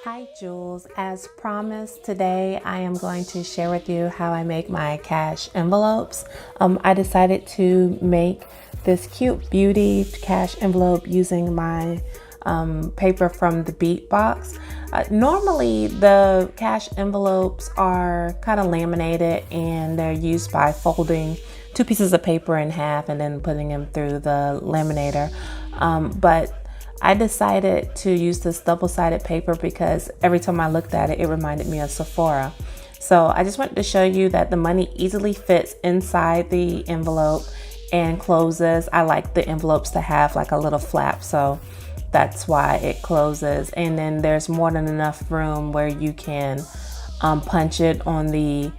Hi Jules, as promised today I am going to share with you how I make my cash envelopes. I decided to make this cute beauty cash envelope using my paper from the Beat Box. Normally the cash envelopes are kind of laminated and they're used by folding two pieces of paper in half and then putting them through the laminator. But I decided to use this double-sided paper because every time I looked at it, it reminded me of Sephora. So I just wanted to show you that the money easily fits inside the envelope and closes. I like the envelopes to have like a little flap, so that's why it closes. And then there's more than enough room where you can punch it on the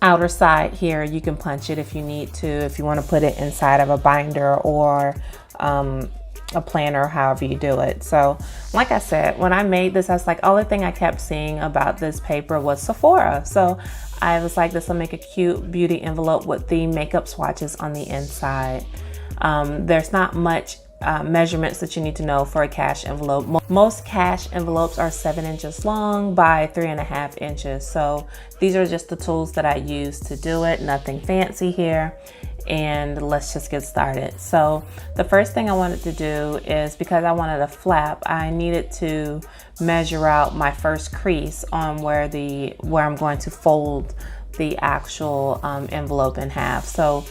outer side here. You can punch it if you need to, if you want to put it inside of a binder or a planner, however you do it. So like I said, when I made this, I was like, only thing I kept seeing about this paper was Sephora. So I was like, this will make a cute beauty envelope with the makeup swatches on the inside. There's not much measurements that you need to know for a cash envelope. Most cash envelopes are 7 inches long by 3.5 inches. So these are just the tools that I use to do it. Nothing fancy here. And let's just get started. So the first thing I wanted to do is, because I wanted a flap, I needed to measure out my first crease on where I'm going to fold the actual envelope in half. So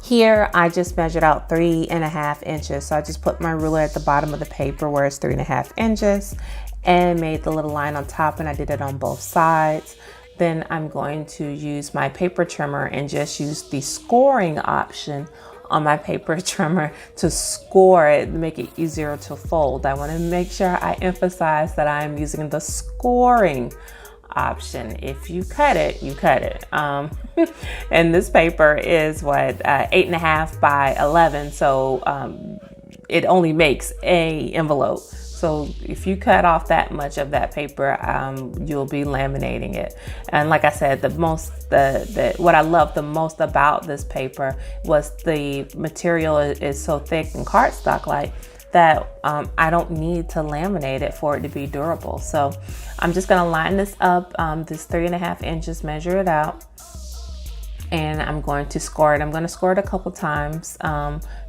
here I just measured out 3.5 inches. So I just put my ruler at the bottom of the paper where it's 3.5 inches and made the little line on top, and I did it on both sides. Then I'm going to use my paper trimmer and just use the scoring option on my paper trimmer to score it, make it easier to fold. I want to make sure I emphasize that I'm using the scoring option. If you cut it, you cut it. And this paper is what, 8.5 by 11. So it only makes a envelope. So if you cut off that much of that paper, you'll be laminating it. And like I said, what I love the most about this paper was the material is so thick and cardstock-like that I don't need to laminate it for it to be durable. So I'm just gonna line this up, this 3.5 inches, measure it out, and I'm going to score it. I'm going to score it a couple times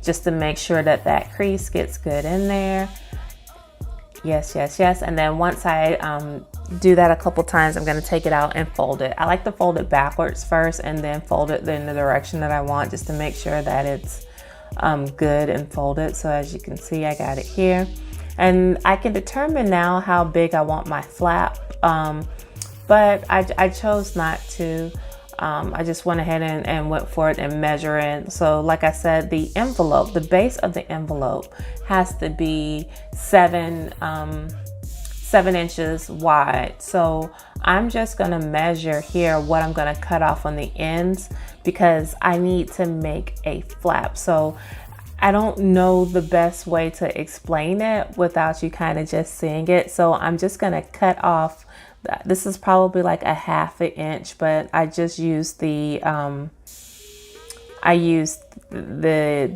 just to make sure that that crease gets good in there. Yes, yes, yes. And then once I do that a couple times, I'm going to take it out and fold it. I like to fold it backwards first and then fold it in the direction that I want, just to make sure that it's good and folded. So as you can see, I got it here. And I can determine now how big I want my flap, but I chose not to. I just went ahead and went for it and measure it. So like I said, the envelope, the base of the envelope has to be 7 inches wide. So I'm just gonna measure here what I'm gonna cut off on the ends because I need to make a flap. So I don't know the best way to explain it without you kind of just seeing it. So I'm just gonna cut off. This is probably like a 1/2 inch, but I just used the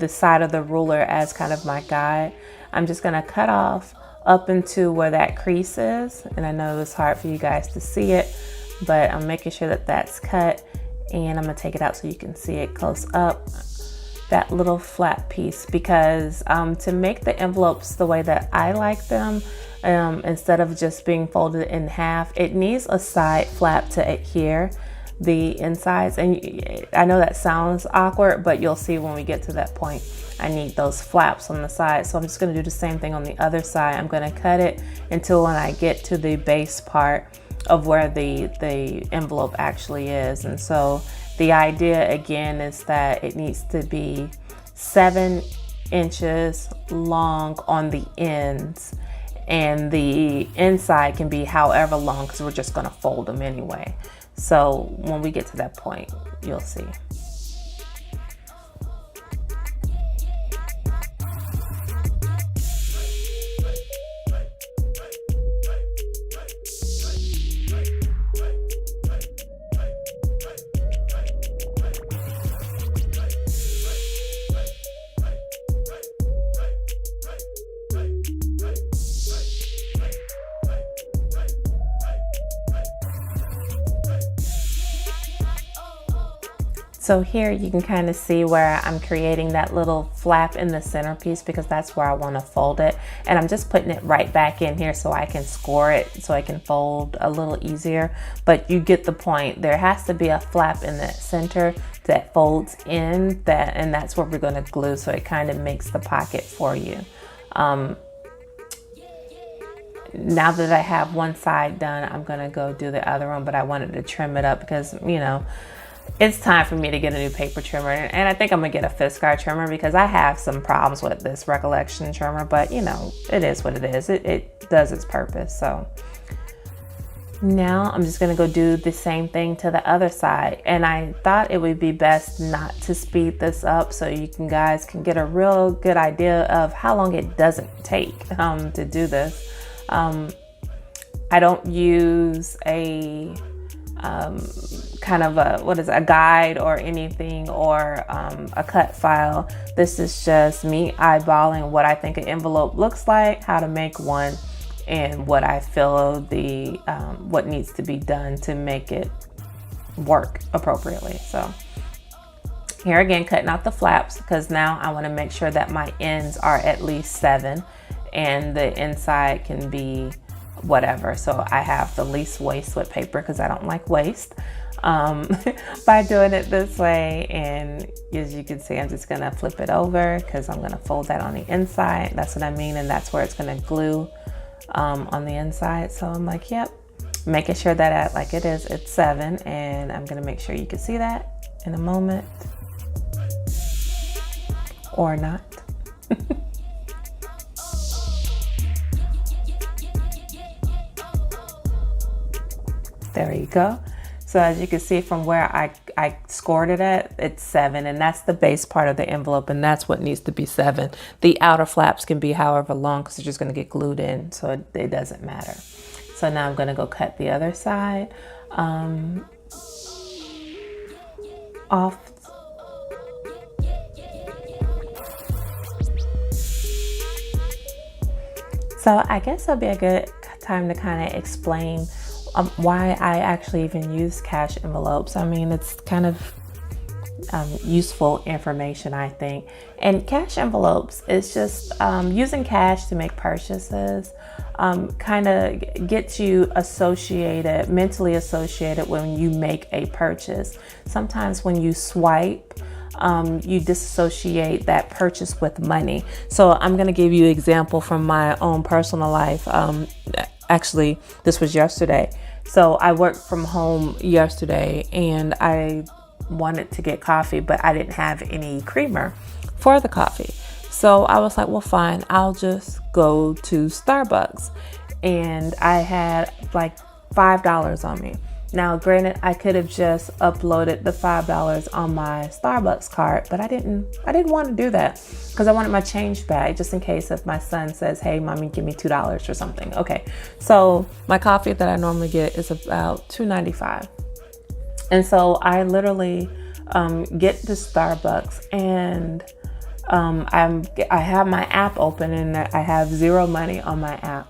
side of the ruler as kind of my guide. I'm just gonna cut off up into where that crease is, and I know it's hard for you guys to see it, but I'm making sure that that's cut, and I'm gonna take it out so you can see it close up, that little flat piece, because to make the envelopes the way that I like them, instead of just being folded in half, it needs a side flap to adhere the insides. And I know that sounds awkward, but you'll see when we get to that point, I need those flaps on the side. So I'm just gonna do the same thing on the other side. I'm gonna cut it until when I get to the base part of where the envelope actually is. And so the idea again is that it needs to be 7 inches long on the ends, and the inside can be however long because we're just going to fold them anyway. So when we get to that point, you'll see. So here you can kind of see where I'm creating that little flap in the centerpiece because that's where I want to fold it. And I'm just putting it right back in here so I can score it so I can fold a little easier. But you get the point. There has to be a flap in the center that folds in that, and that's what we're going to glue so it kind of makes the pocket for you. Now that I have one side done, I'm going to go do the other one, but I wanted to trim it up because, you know, it's time for me to get a new paper trimmer. And I think I'm going to get a Fiskars trimmer because I have some problems with this Recollection trimmer, but you know, it is what it is. It does its purpose. So now I'm just going to go do the same thing to the other side. And I thought it would be best not to speed this up so you guys can get a real good idea of how long it doesn't take to do this. I don't use a kind of a guide or anything or a cut file. This is just me eyeballing what I think an envelope looks like, how to make one, and what I feel what needs to be done to make it work appropriately. So here again, cutting out the flaps because now I want to make sure that my ends are at least 7 and the inside can be whatever. So I have the least waste with paper because I don't like waste by doing it this way. And as you can see, I'm just going to flip it over because I'm going to fold that on the inside. That's what I mean. And that's where it's going to glue on the inside. So I'm like, yep, making sure that like it is, it's 7. And I'm going to make sure you can see that in a moment or not. There you go. So as you can see from where I scored it at, it's 7, and that's the base part of the envelope, and that's what needs to be 7. The outer flaps can be however long because they're just going to get glued in, so it doesn't matter. So now I'm going to go cut the other side off. So I guess it'll be a good time to kind of explain why I actually even use cash envelopes. I mean, it's kind of useful information, I think. And cash envelopes is just using cash to make purchases, kind of gets you mentally associated when you make a purchase. Sometimes when you swipe, you disassociate that purchase with money. So I'm going to give you an example from my own personal life. Actually, this was yesterday. So I worked from home yesterday and I wanted to get coffee, but I didn't have any creamer for the coffee. So I was like, well, fine, I'll just go to Starbucks. And I had like $5 on me. Now, granted, I could have just uploaded the $5 on my Starbucks card, but I didn't want to do that because I wanted my change back just in case if my son says, hey, mommy, give me $2 or something. Okay, so my coffee that I normally get is about $2.95. And so I literally get to Starbucks and I have my app open and I have zero money on my app.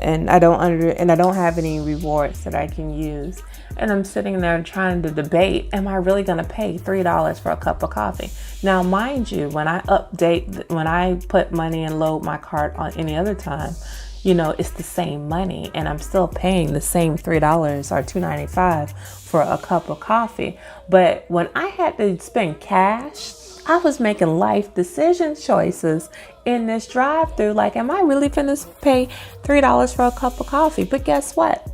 And I don't have any rewards that I can use. And I'm sitting there trying to debate, am I really going to pay $3 for a cup of coffee? Now, mind you, when I put money and load my cart on any other time, you know, it's the same money and I'm still paying the same $3 or $2.95 for a cup of coffee. But when I had to spend cash, I was making life decision choices in this drive-thru. Like, am I really finna pay $3 for a cup of coffee? But guess what?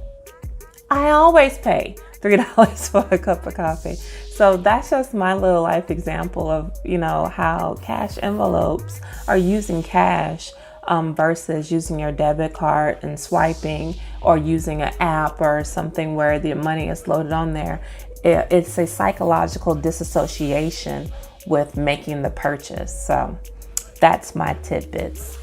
I always pay $3 for a cup of coffee. So that's just my little life example of, you know, how cash envelopes are using cash versus using your debit card and swiping or using an app or something where the money is loaded on there. It's a psychological disassociation with making the purchase. So that's my tidbits.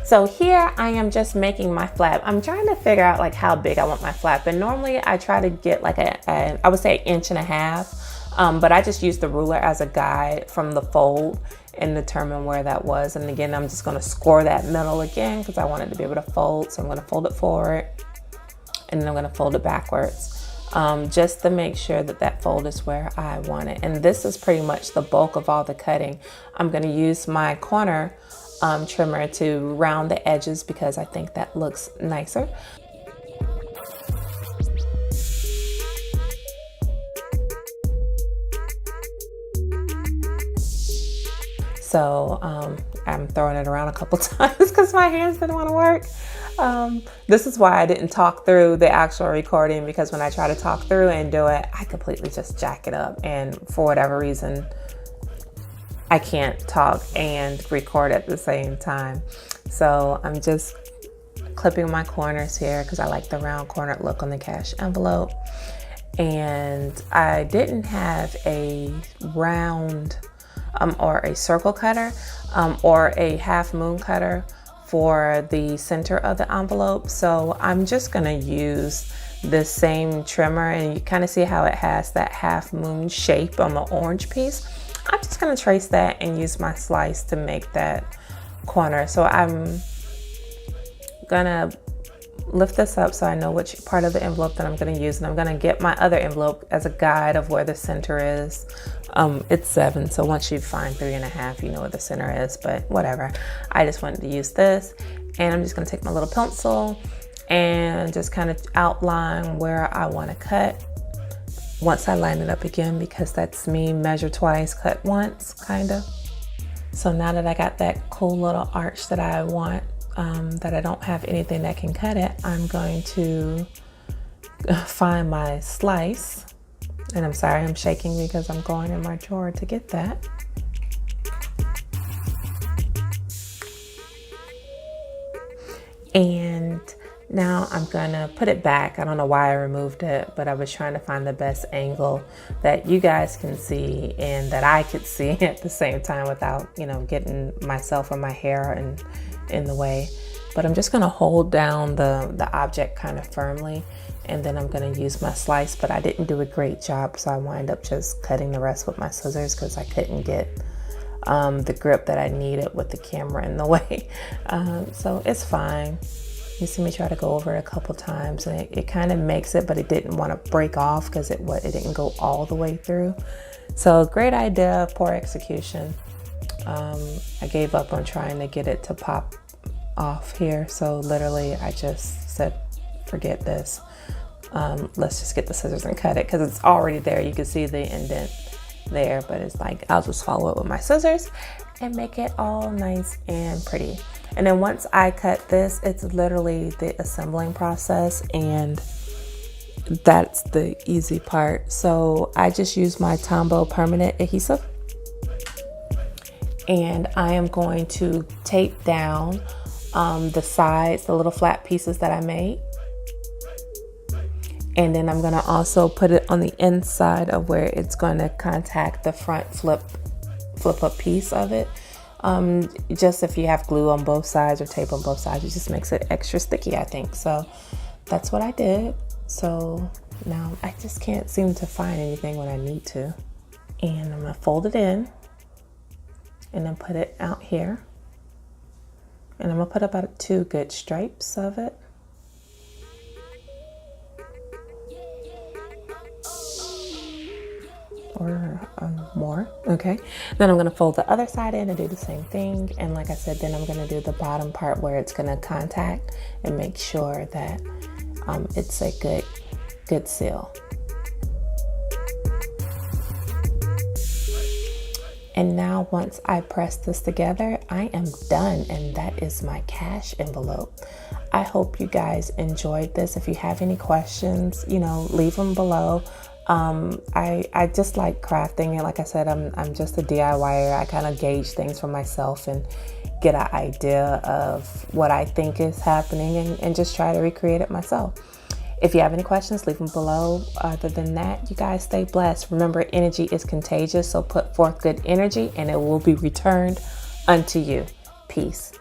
So here I am just making my flap. I'm trying to figure out like how big I want my flap. And normally I try to get like I would say 1.5 inches. But I just used the ruler as a guide from the fold and determine where that was. And again, I'm just going to score that middle again because I wanted to be able to fold. So I'm going to fold it forward and then I'm going to fold it backwards. just to make sure that that fold is where I want it. And this is pretty much the bulk of all the cutting. I'm going to use my corner trimmer to round the edges because I think that looks nicer. So I'm throwing it around a couple times because my hands didn't want to work. This is why I didn't talk through the actual recording, because when I try to talk through and do it, I completely just jack it up. And for whatever reason, I can't talk and record at the same time. So I'm just clipping my corners here because I like the round cornered look on the cash envelope. And I didn't have a round or a circle cutter or a half moon cutter for the center of the envelope. So I'm just gonna use the same trimmer, and you kind of see how it has that half moon shape on the orange piece. I'm just gonna trace that and use my slice to make that corner. So I'm gonna lift this up so I know which part of the envelope that I'm going to use, and I'm going to get my other envelope as a guide of where the center is. It's 7, so once you find 3.5, you know where the center is, but whatever. I just wanted to use this, and I'm just going to take my little pencil and just kind of outline where I want to cut once I line it up again, because that's me measure twice, cut once, kind of. So now that I got that cool little arch that I want, that I don't have anything that can cut it, I'm going to find my slice. And I'm sorry I'm shaking because I'm going in my drawer to get that. And now I'm gonna put it back. I don't know why I removed it, but I was trying to find the best angle that you guys can see and that I could see at the same time without, you know, getting myself or my hair in the way. But I'm just gonna hold down the object kind of firmly, and then I'm gonna use my slice, but I didn't do a great job, so I wind up just cutting the rest with my scissors because I couldn't get the grip that I needed with the camera in the way. So it's fine. You see me try to go over it a couple times, and it kind of makes it, but it didn't want to break off because it didn't go all the way through. So great idea, poor execution. I gave up on trying to get it to pop off here. So literally I just said, forget this. Let's just get the scissors and cut it because it's already there. You can see the indent there, but it's like, I'll just follow it with my scissors and make it all nice and pretty. And then once I cut this, it's literally the assembling process, and that's the easy part. So I just use my Tombow permanent adhesive, and I am going to tape down the sides, the little flat pieces that I made. And then I'm gonna also put it on the inside of where it's gonna contact the front flip up piece of it. Just if you have glue on both sides or tape on both sides, it just makes it extra sticky, I think. So that's what I did. So now I just can't seem to find anything when I need to. And I'm gonna fold it in and then put it out here. And I'm gonna put about 2 good stripes of it. Or more. Okay, then I'm going to fold the other side in and do the same thing, and like I said, then I'm going to do the bottom part where it's going to contact and make sure that it's a good seal. And now once I press this together, I am done, and that is my cash envelope. I hope you guys enjoyed this. If you have any questions, you know, leave them below. I just like crafting, and like I said, I'm just a DIYer. I kind of gauge things for myself and get an idea of what I think is happening, and just try to recreate it myself. If you have any questions, leave them below. Other than that, you guys stay blessed. Remember, energy is contagious, so put forth good energy and it will be returned unto you. Peace.